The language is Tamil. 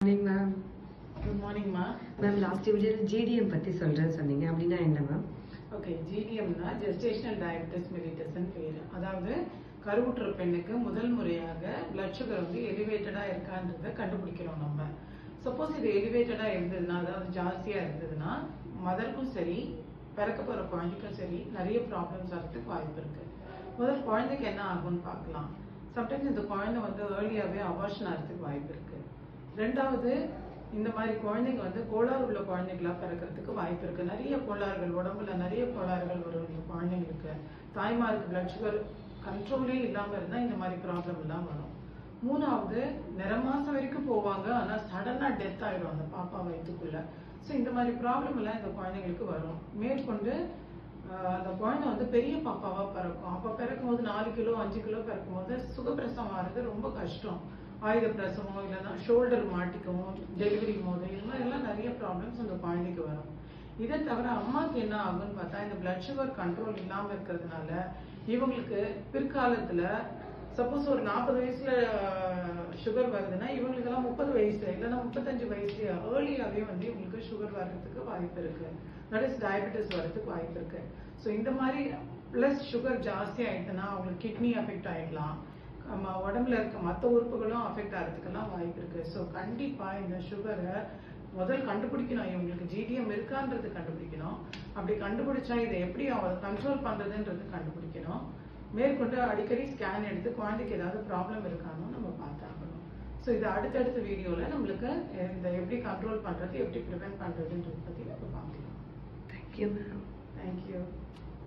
Morning, ma'am. Good morning, ma. Ma'am, last video GDM பத்தி சொல்றேன்னு சொன்னீங்க. அப்படின்னா என்ன மேம்? ஓகே, ஜிடிஎம்னா ஜெஸ்டேஷனல் டயபெட்டிஸ் மெலிட்டஸ்னு பேர். அதாவது கருவுற்ற பெண்ணுக்கு முதல் முறையாக பிளட் சுகர் வந்து எலிவேட்டடா இருக்கான்றதை கண்டுபிடிக்கிறோம் நம்ம. சப்போஸ் இது எலிவேட்டடா இருந்ததுன்னா, அதாவது ஜாஸ்தியா இருந்ததுன்னா மதருக்கும் சரி பிறக்க போற குழந்தைக்கும் சரி நிறைய ப்ராப்ளம்ஸ் வரதுக்கு வாய்ப்பு இருக்கு. முதல் குழந்தைக்கு என்ன ஆகும்னு பார்க்கலாம். சம்டைம்ஸ் இந்த குழந்தை வந்து ஏர்லியாவே அபார்ஷன் ஆகிறதுக்கு வாய்ப்பு இருக்கு. ரெண்டாவது, இந்த மாதிரி குழந்தைங்க வந்து கோளாறு உள்ள குழந்தைங்களா பிறக்கிறதுக்கு வாய்ப்பு இருக்கு. நிறைய கோளாறுகள், உடம்புல நிறைய கோளாறுகள் வரும் இந்த குழந்தைங்களுக்கு. தாய்மாருக்கு பிளட் சுகர் கண்ட்ரோலே இல்லாம இருந்தா இந்த மாதிரி ப்ராப்ளம் எல்லாம் வரும். மூணாவது, நிற மாசம் வரைக்கும் போவாங்க, ஆனா சடனா டெத் ஆயிடும் அந்த பாப்பா வயிற்றுக்குள்ள. ஸோ இந்த மாதிரி ப்ராப்ளம் எல்லாம் இந்த குழந்தைங்களுக்கு வரும். மேற்கொண்டு அந்த குழந்தை வந்து பெரிய பாப்பாவா பிறக்கும். அப்ப பிறக்கும் போது 4 கிலோ 5 கிலோ பிறக்கும் போது சுகப்பிரசவம் ஆகிறது ரொம்ப கஷ்டம். ஆயுத பிரசவம் இல்லைன்னா ஷோல்டர் மாட்டிக்கவும், டெலிவரி போது இது மாதிரி எல்லாம் நிறைய ப்ராப்ளம்ஸ் அந்த குழந்தைக்கு வரும். இதை தவிர அம்மாவுக்கு என்ன ஆகும்னு பார்த்தா, இந்த பிளட் சுகர் கண்ட்ரோல் இல்லாம இருக்கிறதுனால இவங்களுக்கு பிற்காலத்துல சப்போஸ் ஒரு 40 வயசுல சுகர் வருதுன்னா இவங்களுக்கெல்லாம் 30 வயசு இல்லைன்னா 35 வயசு ஏர்லியாவே வந்து இவங்களுக்கு சுகர் வர்றதுக்கு வாய்ப்பு இருக்கு. தட் இஸ் டயபெட்டிஸ் வர்றதுக்கு வாய்ப்பு இருக்கு. ஸோ இந்த மாதிரி பிளஸ் சுகர் ஜாஸ்தி ஆயிடுச்சுன்னா அவங்களுக்கு கிட்னி அஃபெக்ட் ஆயிடலாம். நம்ம உடம்புல இருக்க மற்ற உறுப்புகளும் அஃபெக்ட் ஆகிறதுக்கெல்லாம் வாய்ப்பு இருக்கு. ஸோ கண்டிப்பா இந்த சுகரை முதல் கண்டுபிடிக்கணும். இவங்களுக்கு ஜிடிஎம் இருக்கான்றது கண்டுபிடிக்கணும். அப்படி கண்டுபிடிச்சா இதை எப்படி அவங்க கண்ட்ரோல் பண்றதுன்றது கண்டுபிடிக்கணும். மேற்கொண்டு அடிக்கடி ஸ்கேன் எடுத்து குழந்தைக்கு ஏதாவது ப்ராப்ளம் இருக்கானோ நம்ம பார்த்தாகணும். ஸோ இது அடுத்தடுத்த வீடியோல நம்மளுக்கு இந்த எப்படி கண்ட்ரோல் பண்றது, எப்படி ப்ரிவென்ட் பண்றதுன்றது பத்தி நம்ம பார்க்கலாம். Thank you, ma'am. தேங்க்யூ.